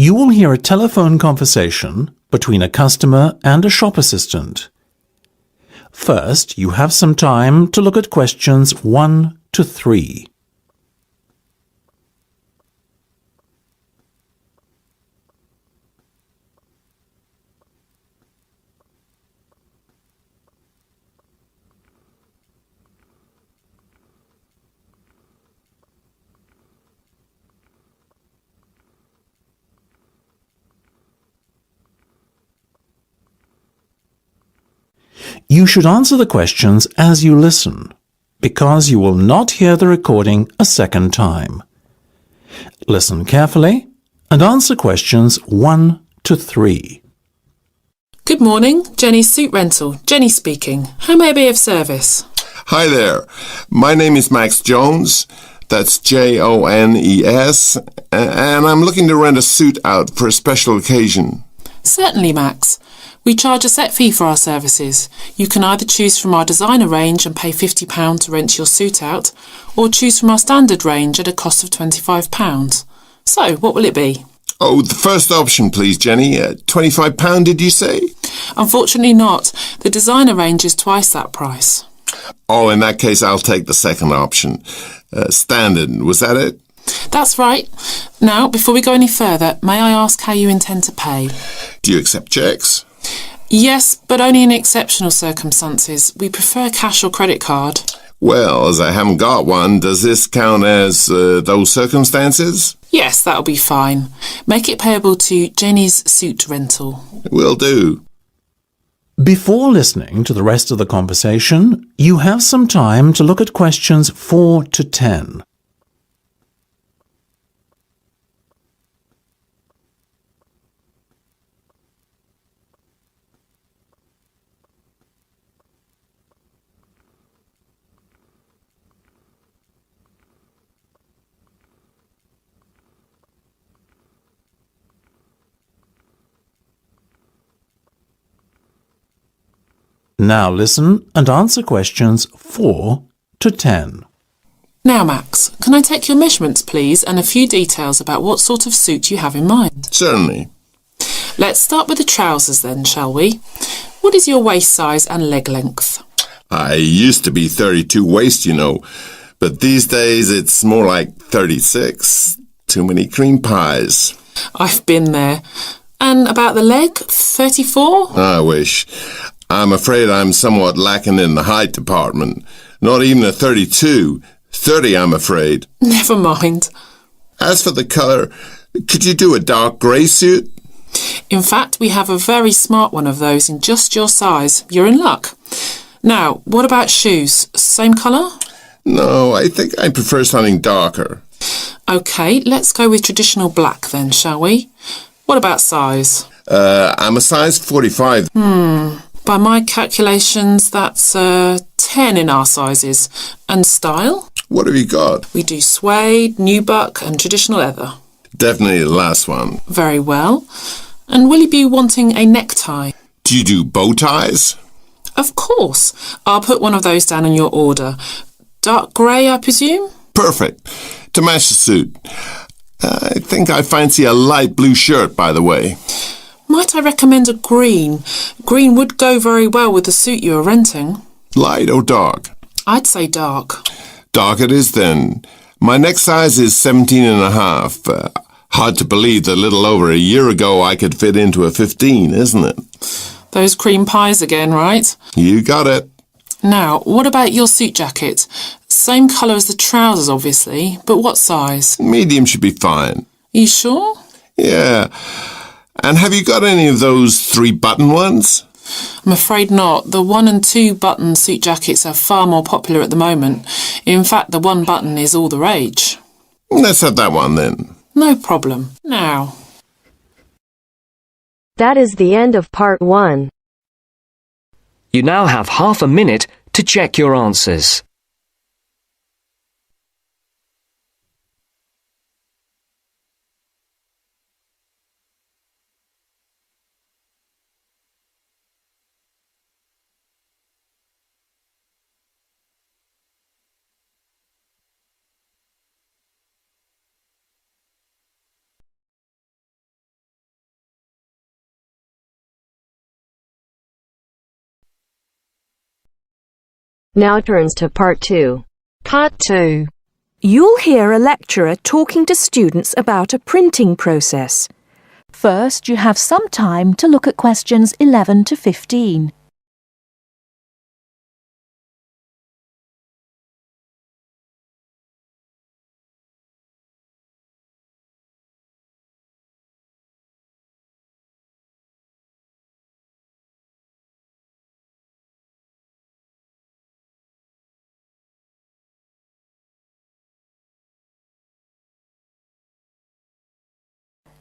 You will hear a telephone conversation between a customer and a shop assistant. First, you have some time to look at questions 1 to 3. You should answer the questions as you listen, because you will not hear the recording a second time. Listen carefully and answer questions 1 to 3. Good morning, Jenny's Suit Rental. Jenny speaking. How may I be of service? Hi there. My name is Max Jones. That's Jones, and I'm looking to rent a suit out for a special occasion. Certainly, Max. We charge a set fee for our services. You can either choose from our designer range and pay £50 to rent your suit out, or choose from our standard range at a cost of £25. So, what will it be? Oh, the first option, please, Jenny. £25, did you say? Unfortunately not. The designer range is twice that price. Oh, in that case, I'll take the second option. Standard, was that it? That's right. Now, before we go any further, may I ask how you intend to pay? Do you accept cheques? Yes, but only in exceptional circumstances. We prefer cash or credit card. Well, as I haven't got one, does this count as those circumstances? Yes, that'll be fine. Make it payable to Jenny's Suit Rental. Will do. Before listening to the rest of the conversation, you have some time to look at questions 4 to 10. Now listen and answer questions 4 to 10. Now, Max, can I take your measurements, please, and a few details about what sort of suit you have in mind? Certainly. Let's start with the trousers then, shall we? What is your waist size and leg length? I used to be 32 waist, you know, but these days it's more like 36. Too many cream pies. I've been there. And about the leg, 34? I wish. I'm afraid I'm somewhat lacking in the height department. Not even a 32. 30, I'm afraid. Never mind. As for the colour, could you do a dark grey suit? In fact, we have a very smart one of those in just your size. You're in luck. Now, what about shoes? Same colour? No, I think I prefer something darker. OK, let's go with traditional black then, shall we? What about size? I'm a size 45. By my calculations, that's 10 in our sizes. And style? What have you got? We do suede, nubuck and traditional leather. Definitely the last one. Very well. And will you be wanting a necktie? Do you do bow ties? Of course. I'll put one of those down in your order. Dark grey, I presume? Perfect. To match the suit. I think I fancy a light blue shirt, by the way. Might I recommend a green? Green would go very well with the suit you are renting. Light or dark? I'd say dark. Dark it is then. My neck size is 17 and a half. Hard to believe that a little over a year ago I could fit into a 15, isn't it? Those cream pies again, right? You got it. Now, what about your suit jacket? Same colour as the trousers, obviously, but what size? Medium should be fine. You sure? Yeah. And have you got any of those 3-button ones? I'm afraid not. The 1 and 2 button suit jackets are far more popular at the moment. In fact, the 1 button is all the rage. Let's have that one then. No problem. Now. That is the end of part 1. You now have half a minute to check your answers. Now turns to Part 2. Part 2. You'll hear a lecturer talking to students about a printing process. First, you have some time to look at questions 11 to 15.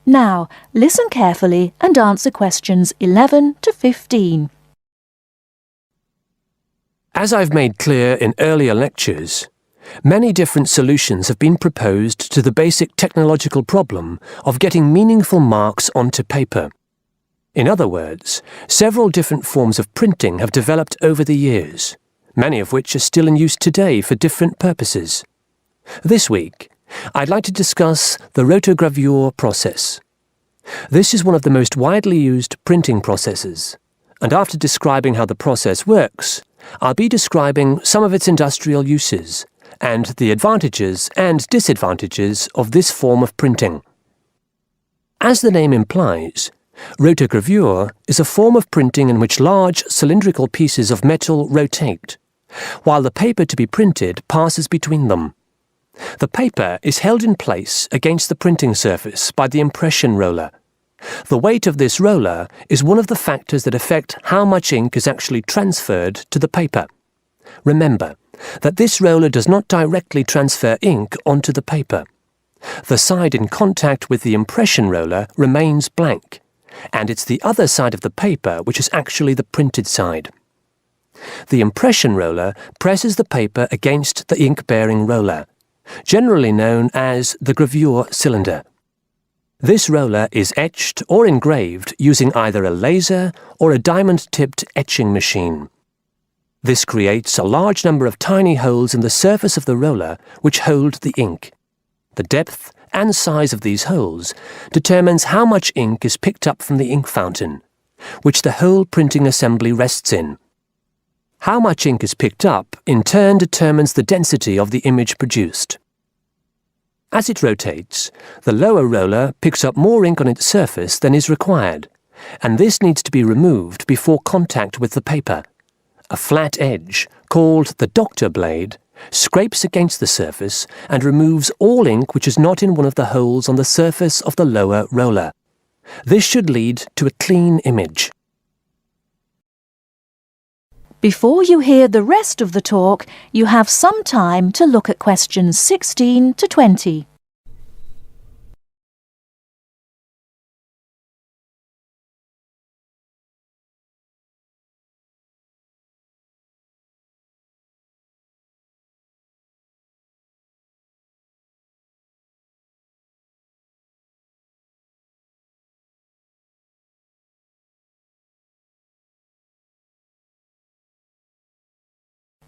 Now, listen carefully and answer questions 11 to 15. As I've made clear in earlier lectures, many different solutions have been proposed to the basic technological problem of getting meaningful marks onto paper. In other words, several different forms of printing have developed over the years, many of which are still in use today for different purposes. This week, I'd like to discuss the rotogravure process. This is one of the most widely used printing processes, and after describing how the process works, I'll be describing some of its industrial uses and the advantages and disadvantages of this form of printing. As the name implies, rotogravure is a form of printing in which large cylindrical pieces of metal rotate, while the paper to be printed passes between them. The paper is held in place against the printing surface by the impression roller. The weight of this roller is one of the factors that affect how much ink is actually transferred to the paper. Remember that this roller does not directly transfer ink onto the paper. The side in contact with the impression roller remains blank, and it's the other side of the paper which is actually the printed side. The impression roller presses the paper against the ink-bearing roller, generally known as the gravure cylinder. This roller is etched or engraved using either a laser or a diamond-tipped etching machine. This creates a large number of tiny holes in the surface of the roller which hold the ink. The depth and size of these holes determines how much ink is picked up from the ink fountain, which the whole printing assembly rests in. How much ink is picked up, in turn, determines the density of the image produced. As it rotates, the lower roller picks up more ink on its surface than is required, and this needs to be removed before contact with the paper. A flat edge, called the doctor blade, scrapes against the surface and removes all ink which is not in one of the holes on the surface of the lower roller. This should lead to a clean image. Before you hear the rest of the talk, you have some time to look at questions 16 to 20.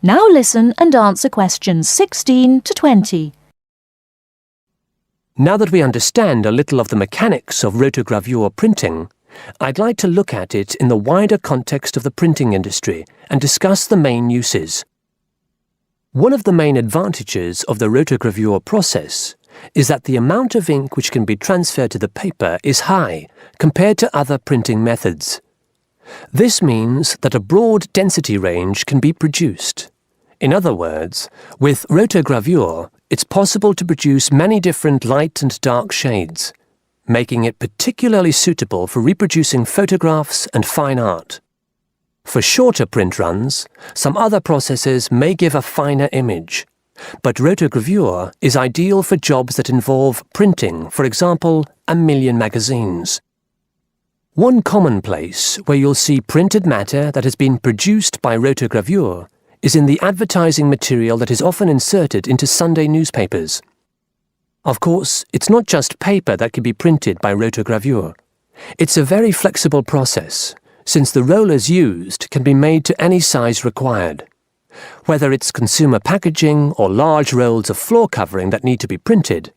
Now listen and answer questions 16 to 20. Now that we understand a little of the mechanics of rotogravure printing, I'd like to look at it in the wider context of the printing industry and discuss the main uses. One of the main advantages of the rotogravure process is that the amount of ink which can be transferred to the paper is high compared to other printing methods. This means that a broad density range can be produced. In other words, with rotogravure, it's possible to produce many different light and dark shades, making it particularly suitable for reproducing photographs and fine art. For shorter print runs, some other processes may give a finer image, but rotogravure is ideal for jobs that involve printing, for example, 1 million magazines. One common place where you'll see printed matter that has been produced by rotogravure is in the advertising material that is often inserted into Sunday newspapers. Of course, it's not just paper that can be printed by rotogravure. It's a very flexible process, since the rollers used can be made to any size required. Whether it's consumer packaging or large rolls of floor covering that need to be printed,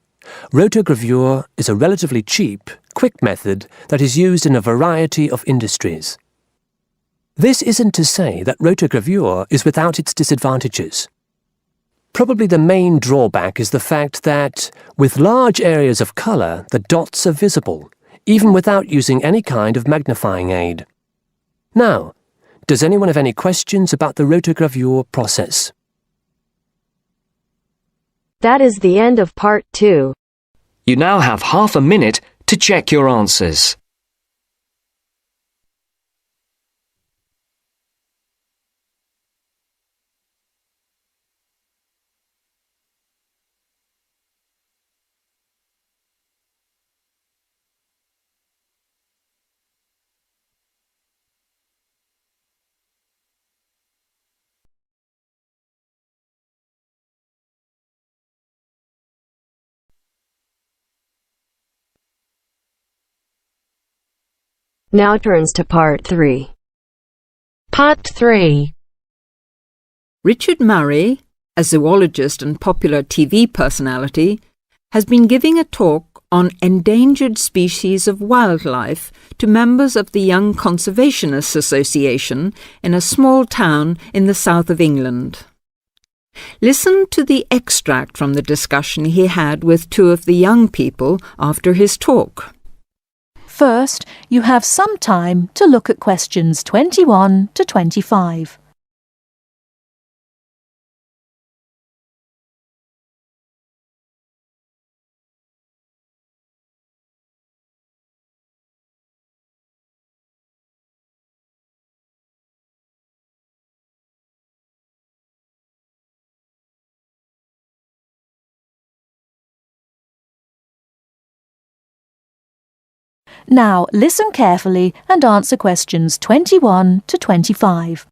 rotogravure is a relatively cheap, quick method that is used in a variety of industries. This isn't to say that rotogravure is without its disadvantages. Probably the main drawback is the fact that, with large areas of colour, the dots are visible, even without using any kind of magnifying aid. Now, does anyone have any questions about the rotogravure process? That is the end of part 2. You now have half a minute to check your answers. Now turns to part 3. Part 3. Richard Murray, a zoologist and popular TV personality, has been giving a talk on endangered species of wildlife to members of the Young Conservationists Association in a small town in the south of England. Listen to the extract from the discussion he had with 2 of the young people after his talk. First, you have some time to look at questions 21 to 25. Now, listen carefully and answer questions 21 to 25.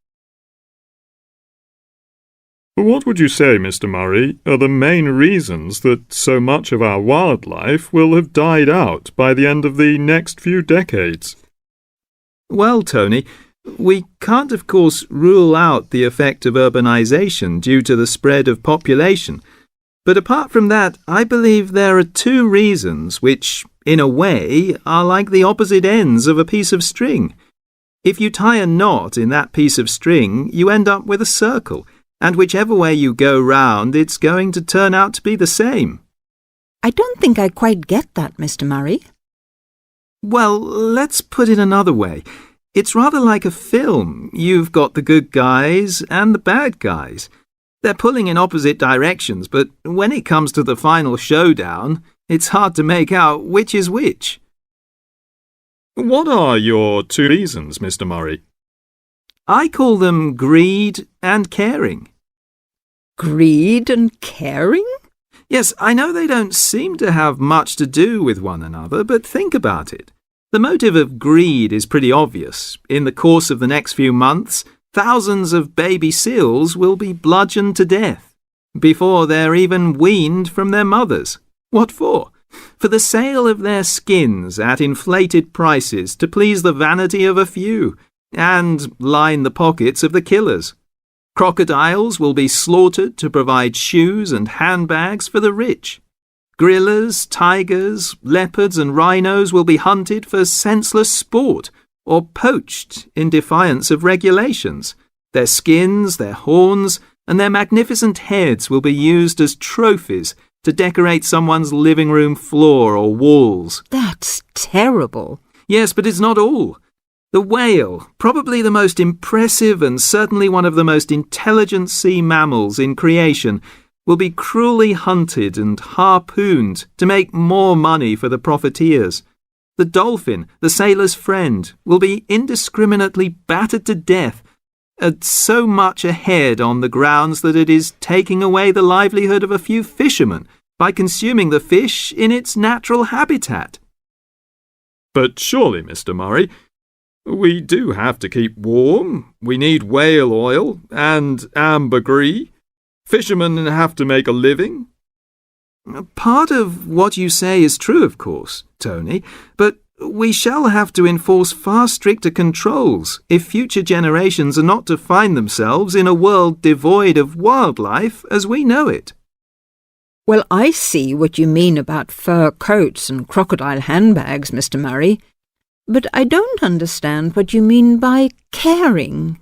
What would you say, Mr. Murray, are the main reasons that so much of our wildlife will have died out by the end of the next few decades? Well, Tony, we can't of course rule out the effect of urbanisation due to the spread of population. But apart from that, I believe there are 2 reasons which, in a way, are like the opposite ends of a piece of string. If you tie a knot in that piece of string, you end up with a circle, and whichever way you go round, it's going to turn out to be the same. I don't think I quite get that, Mr. Murray. Well, let's put it another way. It's rather like a film. You've got the good guys and the bad guys. They're pulling in opposite directions, but when it comes to the final showdown, it's hard to make out which is which. What are your 2 reasons, Mr. Murray? I call them greed and caring. Greed and caring? Yes, I know they don't seem to have much to do with one another, but think about it. The motive of greed is pretty obvious. In the course of the next few months, thousands of baby seals will be bludgeoned to death before they're even weaned from their mothers. What for? For the sale of their skins at inflated prices to please the vanity of a few and line the pockets of the killers. Crocodiles will be slaughtered to provide shoes and handbags for the rich. Gorillas, tigers, leopards and rhinos will be hunted for senseless sport or poached in defiance of regulations. Their skins, their horns, and their magnificent heads will be used as trophies to decorate someone's living room floor or walls. That's terrible. Yes, but it's not all. The whale, probably the most impressive and certainly one of the most intelligent sea mammals in creation, will be cruelly hunted and harpooned to make more money for the profiteers. The dolphin, the sailor's friend, will be indiscriminately battered to death at so much a head on the grounds that it is taking away the livelihood of a few fishermen by consuming the fish in its natural habitat. But surely, Mr. Murray, we do have to keep warm. We need whale oil and ambergris. Fishermen have to make a living. Part of what you say is true, of course, Tony, but we shall have to enforce far stricter controls if future generations are not to find themselves in a world devoid of wildlife as we know it. Well, I see what you mean about fur coats and crocodile handbags, Mr. Murray. But I don't understand what you mean by caring.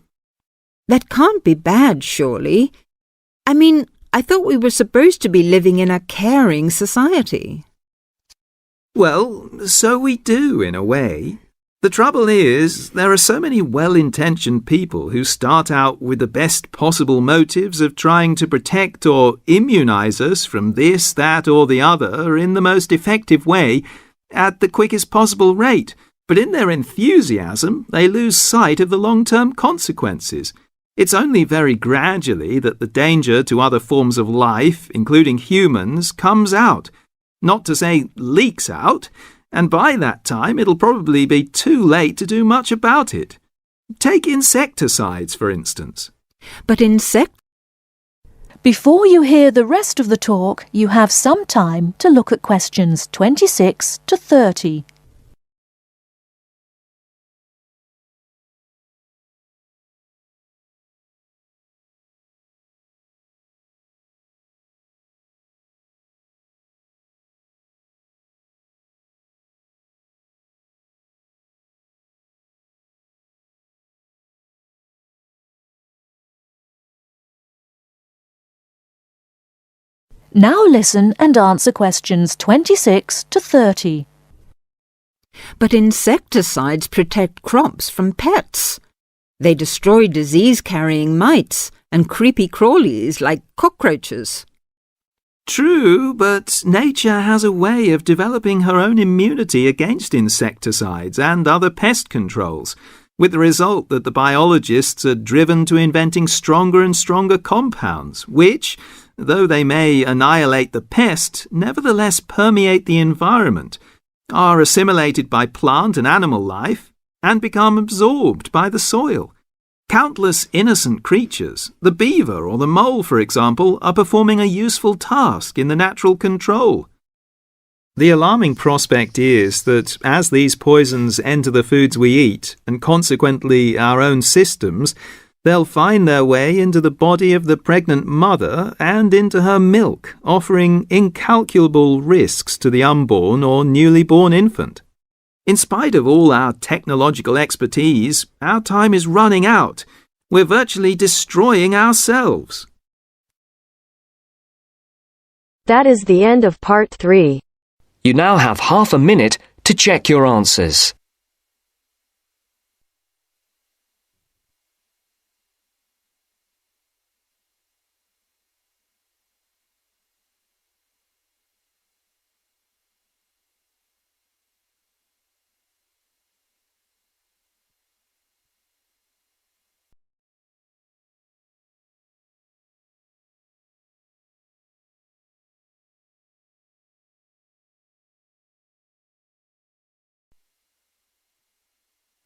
That can't be bad, surely. I mean, I thought we were supposed to be living in a caring society. Well, so we do, in a way. The trouble is, there are so many well-intentioned people who start out with the best possible motives of trying to protect or immunize us from this, that, or the other in the most effective way at the quickest possible rate. But in their enthusiasm, they lose sight of the long-term consequences. It's only very gradually that the danger to other forms of life, including humans, comes out. Not to say leaks out, and by that time it'll probably be too late to do much about it. Take insecticides, for instance. But Before you hear the rest of the talk, you have some time to look at questions 26 to 30. Now listen and answer questions 26 to 30. But insecticides protect crops from pests. They destroy disease-carrying mites and creepy crawlies like cockroaches. True, but nature has a way of developing her own immunity against insecticides and other pest controls, with the result that the biologists are driven to inventing stronger and stronger compounds, which, though they may annihilate the pest, nevertheless permeate the environment, are assimilated by plant and animal life, and become absorbed by the soil. Countless innocent creatures, the beaver or the mole, for example, are performing a useful task in the natural control. The alarming prospect is that as these poisons enter the foods we eat, and consequently our own systems, they'll find their way into the body of the pregnant mother and into her milk, offering incalculable risks to the unborn or newly born infant. In spite of all our technological expertise, our time is running out. We're virtually destroying ourselves. That is the end of part 3. You now have half a minute to check your answers.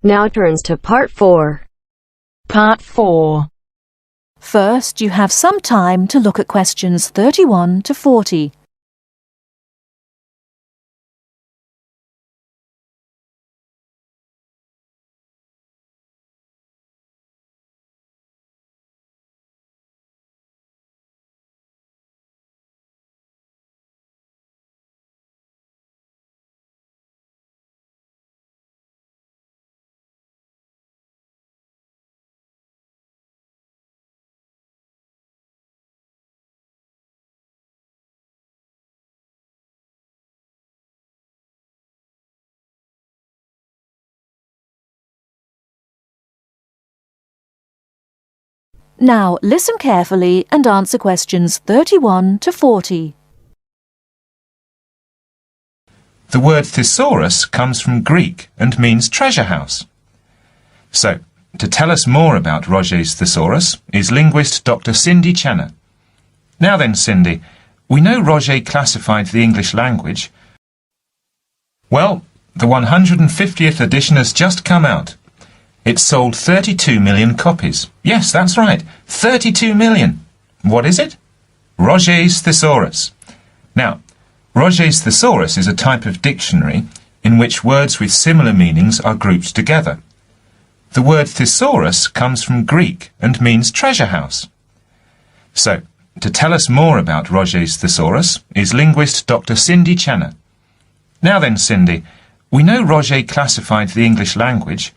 Now turns to part 4. Part 4. First, you have some time to look at questions 31 to 40. Now listen carefully and answer questions 31 to 40. The word thesaurus comes from Greek and means treasure house. So, to tell us more about Roget's thesaurus is linguist Dr. Cindy Channer. Now then, Cindy, we know Roget classified the English language. Well, the 150th edition has just come out. It sold 32 million copies. Yes, that's right, 32 million. What is it? Roget's thesaurus. Now, Roget's thesaurus is a type of dictionary in which words with similar meanings are grouped together. The word thesaurus comes from Greek and means treasure house. So, to tell us more about Roget's thesaurus is linguist Dr. Cindy Channer. Now then, Cindy, We know Roger classified the English language,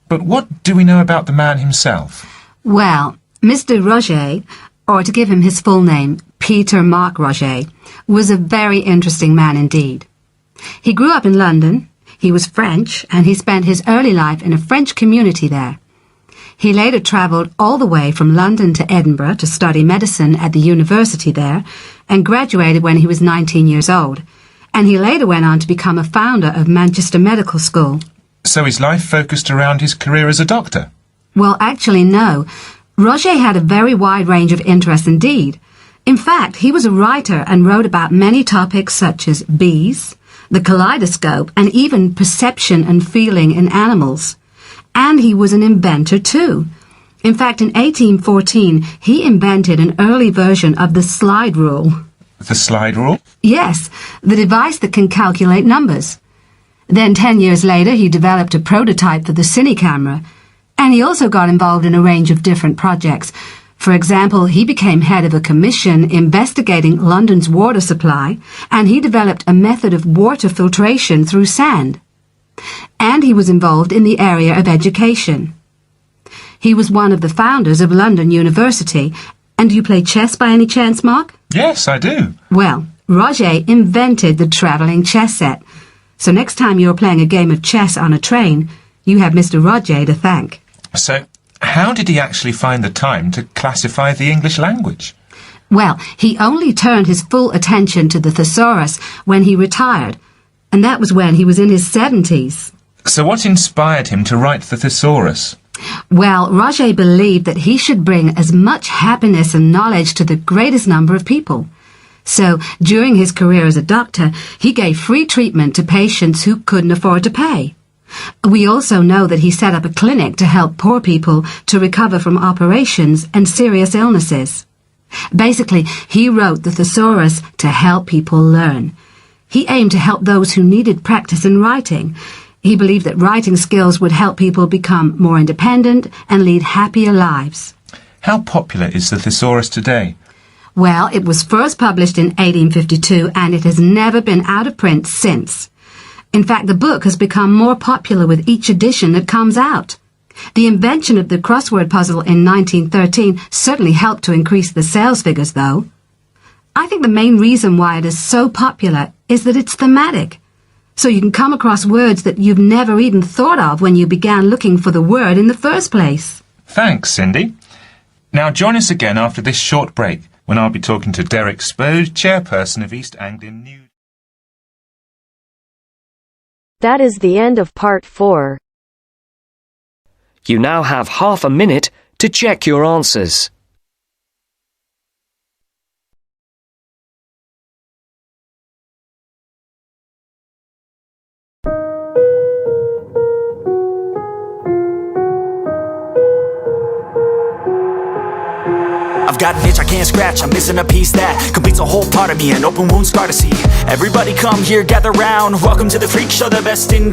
but what do we know about the man himself? Well, Mr. Roger, or to give him his full name, Peter Mark Roger, was a very interesting man indeed. He grew up in London, he was French, and he spent his early life in a French community there. He later travelled all the way from London to Edinburgh to study medicine at the university there, and graduated when he was 19 years old. And he later went on to become a founder of Manchester Medical School. So his life focused around his career as a doctor? Well, actually, no. Roger had a very wide range of interests indeed. In fact, he was a writer and wrote about many topics such as bees, the kaleidoscope, and even perception and feeling in animals. And he was an inventor too. In fact, in 1814, he invented an early version of the slide rule. The slide rule? Yes, the device that can calculate numbers. Then 10 years later, he developed a prototype for the cine camera. And he also got involved in a range of different projects. For example, he became head of a commission investigating London's water supply, and he developed a method of water filtration through sand. And he was involved in the area of education. He was one of the founders of London University. And do you play chess by any chance, Mark? Yes, I do. Well, Roger invented the travelling chess set. So next time you're playing a game of chess on a train, you have Mr. Roger to thank. So, how did he actually find the time to classify the English language? Well, he only turned his full attention to the thesaurus when he retired, and that was when he was in his 70s. So what inspired him to write the thesaurus? Well, Roger believed that he should bring as much happiness and knowledge to the greatest number of people. So, during his career as a doctor, he gave free treatment to patients who couldn't afford to pay. We also know that he set up a clinic to help poor people to recover from operations and serious illnesses. Basically, he wrote the thesaurus to help people learn. He aimed to help those who needed practice in writing. He believed that writing skills would help people become more independent and lead happier lives. How popular is the thesaurus today? Well, it was first published in 1852 and it has never been out of print since. In fact, the book has become more popular with each edition that comes out. The invention of the crossword puzzle in 1913 certainly helped to increase the sales figures, though. I think the main reason why it is so popular is that it's thematic. So you can come across words that you've never even thought of when you began looking for the word in the first place. Thanks, Cindy. Now join us again after this short break, when I'll be talking to Derek Spode, chairperson of East Anglian News. That is the end of part 4. You now have half a minute to check your answers. I've got an itch I can't scratch, I'm missing a piece that completes a whole part of me, an open wound scar to see. Everybody come here, gather round, welcome to the freak show, the best in